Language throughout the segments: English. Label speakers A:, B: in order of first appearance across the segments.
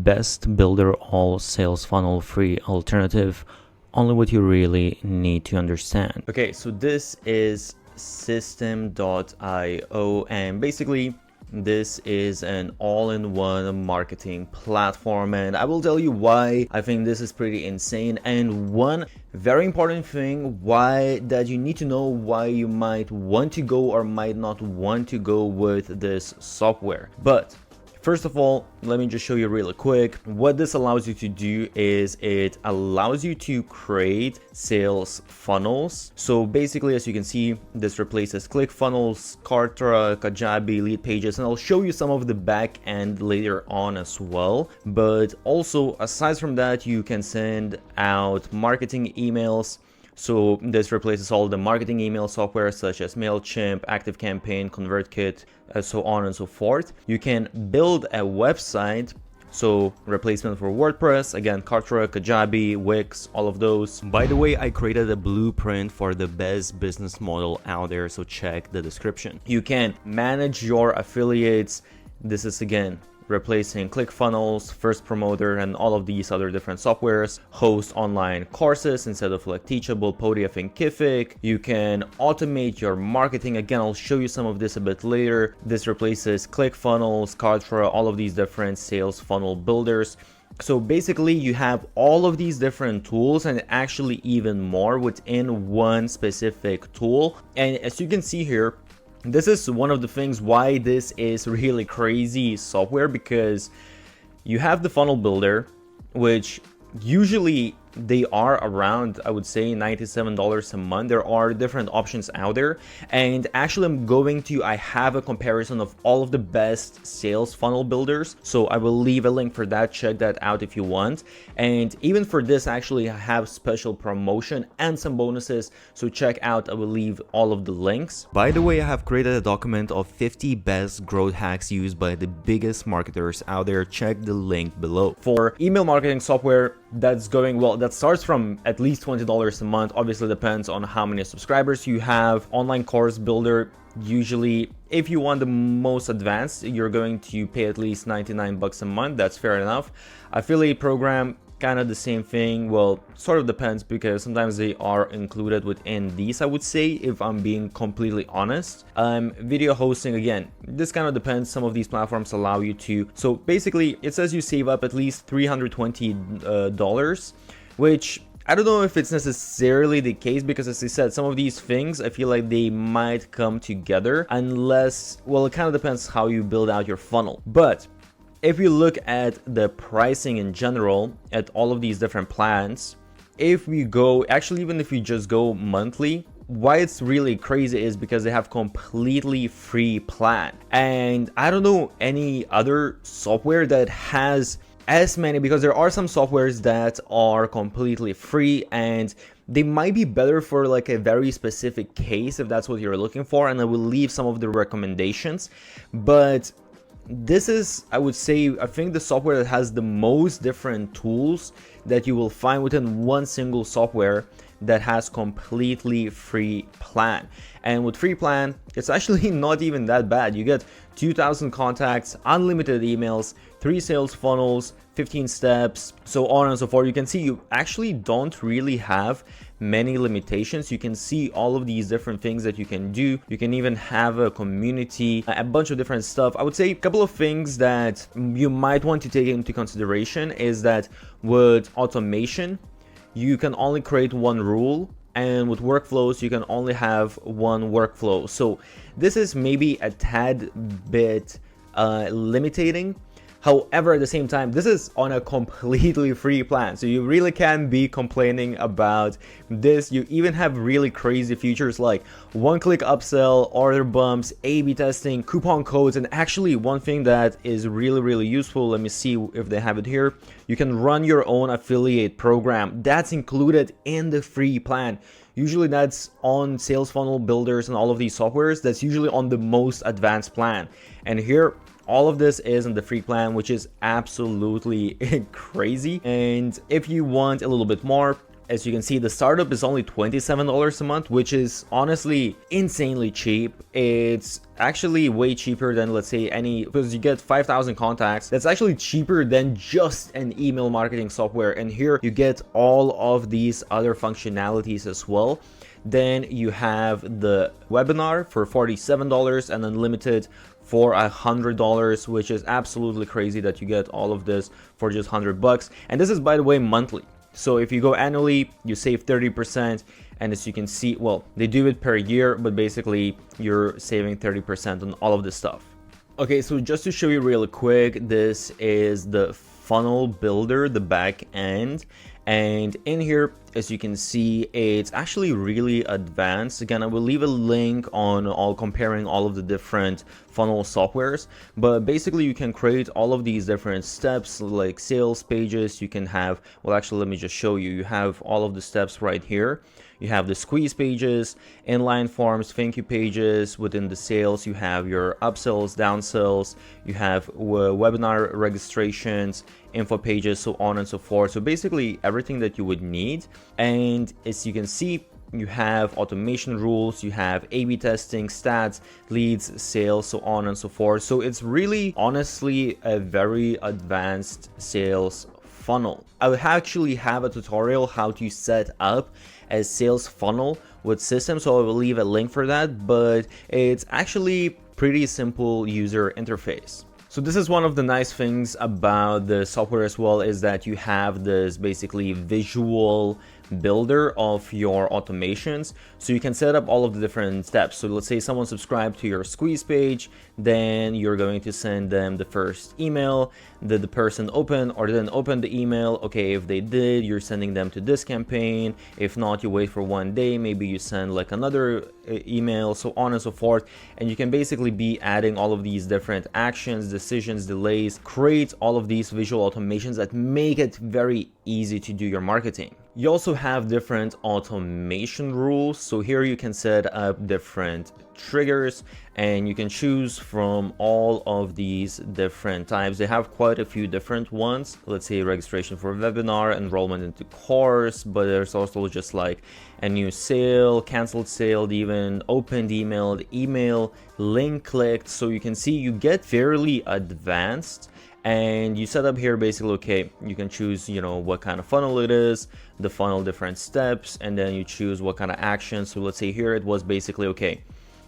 A: best Builderall sales funnel free alternative, only what you really need to understand. Okay, so this is system.io, and basically this is an all-in-one marketing platform, and I will tell you why I think this is pretty insane. And one very important thing why that you need to know why you might want to go or might not want to go with this software. But first of all, let me just show you really quick. What this allows you to do is it allows you to create sales funnels. So basically, as you can see, this replaces ClickFunnels, Kartra, Kajabi, Lead Pages, and I'll show you some of the back end later on as well. But also, aside from that, you can send out marketing emails. So this replaces all the marketing email software such as MailChimp, ActiveCampaign, ConvertKit, so on and so forth. You can build a website, so replacement for WordPress, again, Kartra, Kajabi, Wix, all of those. By the way, I created a blueprint for the best business model out there, so check the description. You can manage your affiliates. This is again replacing ClickFunnels, First Promoter, and all of these other different softwares. Host online courses instead of like Teachable, Podium, and Thinkific. You can automate your marketing. Again, I'll show you some of this a bit later. This replaces ClickFunnels, Kartra, all of these different sales funnel builders. So basically you have all of these different tools and actually even more within one specific tool. And as you can see here, this is one of the things why this is really crazy software, because you have the funnel builder, which usually they are around, I would say, $97 a month. There are different options out there, and actually I have a comparison of all of the best sales funnel builders, so I will leave a link for that. Check that out if you want. And even for this, actually I have special promotion and some bonuses, so check out. I will leave all of the links. By the way, I have created a document of 50 best growth hacks used by the biggest marketers out there. Check the link below. For email marketing software, that's going well. That starts from at least $20 a month. Obviously depends on how many subscribers you have. Online course builder, usually if you want the most advanced, you're going to pay at least 99 bucks a month. That's fair enough. Affiliate program, kind of the same thing. Well, sort of depends, because sometimes they are included within these, I would say, if I'm being completely honest. Video hosting, again, this kind of depends. Some of these platforms allow you to. So basically it says you save up at least $320, which I don't know if it's necessarily the case, because as I said, some of these things I feel like they might come together unless, well, it kind of depends how you build out your funnel. But if you look at the pricing in general at all of these different plans, if we go, actually even if you just go monthly, why it's really crazy is because they have completely free plan. And I don't know any other software that has as many, because there are some softwares that are completely free and they might be better for like a very specific case if that's what you're looking for, and I will leave some of the recommendations. But this is, I would say, I think the software that has the most different tools that you will find within one single software that has completely free plan. And with free plan, it's actually not even that bad. You get 2,000 contacts, unlimited emails, 3 sales funnels, 15 steps, so on and so forth. You can see you actually don't really have many limitations. You can see all of these different things that you can do. You can even have a community, a bunch of different stuff. I would say a couple of things that you might want to take into consideration is that with automation, you can only create one rule, and with workflows you can only have one workflow. So this is maybe a tad bit limiting. However, at the same time, this is on a completely free plan, so you really can't be complaining about this. You even have really crazy features like one-click upsell, order bumps, A/B testing, coupon codes, and actually one thing that is really useful, let me see if they have it here, you can run your own affiliate program. That's included in the free plan. Usually that's on sales funnel builders and all of these softwares, that's usually on the most advanced plan. And here, all of this is in the free plan, which is absolutely crazy. And if you want a little bit more, as you can see, the startup is only $27 a month, which is honestly insanely cheap. It's actually way cheaper than, let's say, because you get 5,000 contacts. That's actually cheaper than just an email marketing software. And here you get all of these other functionalities as well. Then you have the webinar for $47 and unlimited for $100, which is absolutely crazy that you get all of this for just $100. And this is, by the way, monthly. So if you go annually, you save 30%. And as you can see, well, they do it per year, but basically you're saving 30% on all of this stuff. Okay, so just to show you really quick, this is the funnel builder, the back end. And in here, as you can see, it's actually really advanced. Again, I will leave a link on comparing all of the different funnel softwares, but basically you can create all of these different steps like sales pages. You can have, well, actually, let me just show you. You have all of the steps right here. You have the squeeze pages, inline forms, thank you pages. Within the sales, you have your upsells, downsells, you have webinar registrations, info pages, so on and so forth. So basically everything that you would need. And as you can see, you have automation rules, you have A/B testing, stats, leads, sales, so on and so forth. So it's really honestly a very advanced sales funnel. I would actually have a tutorial how to set up a sales funnel with systems, so I will leave a link for that, but it's actually pretty simple user interface. So this is one of the nice things about the software as well, is that you have this basically visual builder of your automations, so you can set up all of the different steps. So let's say someone subscribed to your squeeze page, then you're going to send them the first email. Did the person open or didn't open the email? Okay, if they did, you're sending them to this campaign. If not, you wait for 1 day, maybe you send like another email, so on and so forth. And you can basically be adding all of these different actions, decisions, delays, create all of these visual automations that make it very easy to do your marketing. You also have different automation rules. So here you can set up different triggers and you can choose from all of these different types. They have quite a few different ones. Let's say registration for a webinar, enrollment into course, but there's also just like a new sale, canceled sale, even opened email, link clicked. So you can see you get fairly advanced. And you set up here basically, okay, you can choose, what kind of funnel it is, the funnel different steps, and then you choose what kind of action. So let's say here it was basically, okay,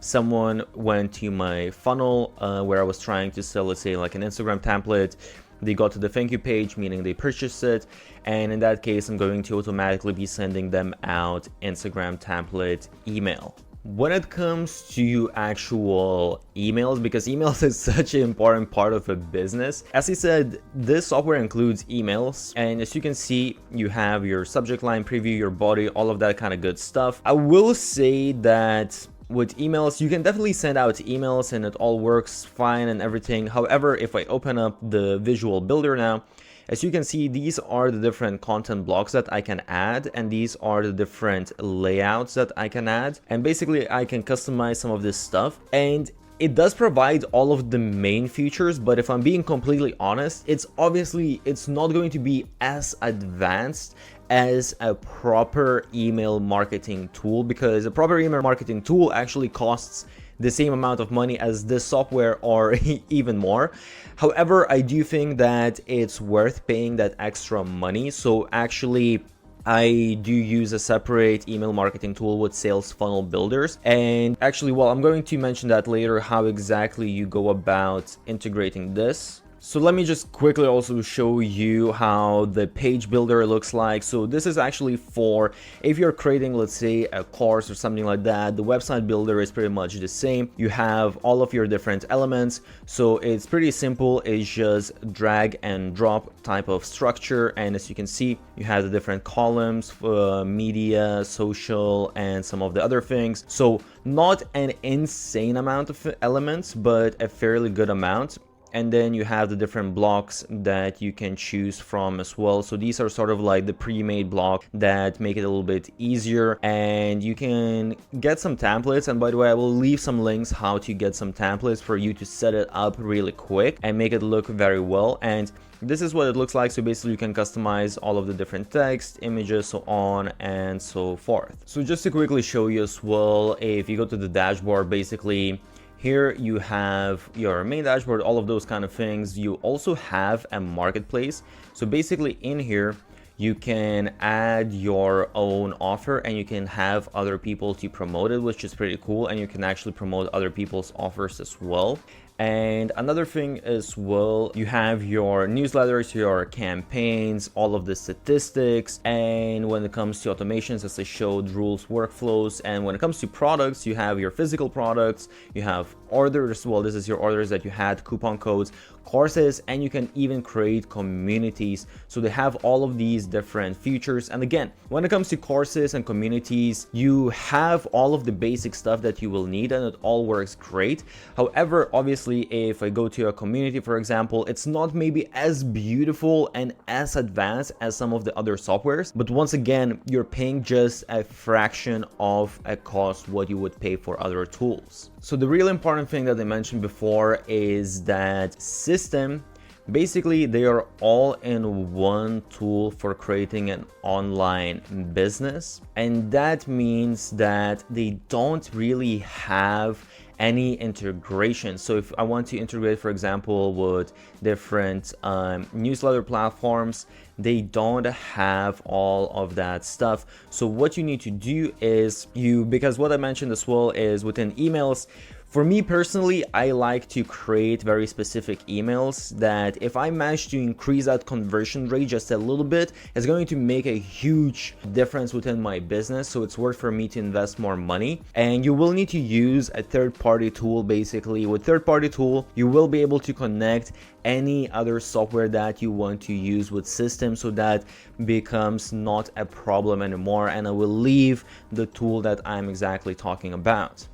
A: someone went to my funnel where I was trying to sell, let's say like an Instagram template. They got to the thank you page, meaning they purchased it. And in that case, I'm going to automatically be sending them out Instagram template email. When it comes to actual emails, because emails is such an important part of a business, as I said, this software includes emails, and as you can see, you have your subject line, preview, your body, all of that kind of good stuff. I will say that with emails, you can definitely send out emails and it all works fine and everything. However, if I open up the visual builder now, as you can see, these are the different content blocks that I can add, and these are the different layouts that I can add. And basically, I can customize some of this stuff. And it does provide all of the main features, but if I'm being completely honest, it's not going to be as advanced as a proper email marketing tool, because a proper email marketing tool actually costs the same amount of money as this software or even more. However, I do think that it's worth paying that extra money. So actually, I do use a separate email marketing tool with sales funnel builders. And actually, well, I'm going to mention that later, how exactly you go about integrating this. So let me just quickly also show you how the page builder looks like. So this is actually for if you're creating, let's say, a course or something like that. The website builder is pretty much the same. You have all of your different elements. So it's pretty simple. It's just drag and drop type of structure. And as you can see, you have the different columns for media, social, and some of the other things. So not an insane amount of elements, but a fairly good amount. And then you have the different blocks that you can choose from as well. So these are sort of like the pre-made blocks that make it a little bit easier, and you can get some templates. And by the way, I will leave some links how to get some templates for you to set it up really quick and make it look very well. And this is what it looks like. So basically you can customize all of the different text, images, so on and so forth. So just to quickly show you as well, if you go to the dashboard, basically here you have your main dashboard, all of those kind of things. You also have a marketplace. So basically in here, you can add your own offer and you can have other people to promote it, which is pretty cool. And you can actually promote other people's offers as well. And another thing as well, you have your newsletters, your campaigns, all of the statistics. And when it comes to automations, as I showed, rules, workflows. And when it comes to products, you have your physical products, you have orders. Well, this is your orders that you had, coupon codes, courses, and you can even create communities. So they have all of these different features. And again, when it comes to courses and communities, you have all of the basic stuff that you will need and it all works great. However, obviously, if I go to a community, for example, it's not maybe as beautiful and as advanced as some of the other softwares, but once again, you're paying just a fraction of a cost what you would pay for other tools. So the really important thing that I mentioned before is that system, basically they are all in one tool for creating an online business. And that means that they don't really have any integration. So if I want to integrate, for example, with different newsletter platforms, they don't have all of that stuff. So what you need to do is because what I mentioned as well is within emails, for me personally, I like to create very specific emails that if I manage to increase that conversion rate just a little bit, it's going to make a huge difference within my business. So it's worth for me to invest more money. And you will need to use a third-party tool. Basically, with third-party tool, you will be able to connect any other software that you want to use with systems, so that becomes not a problem anymore. And I will leave the tool that I'm exactly talking about.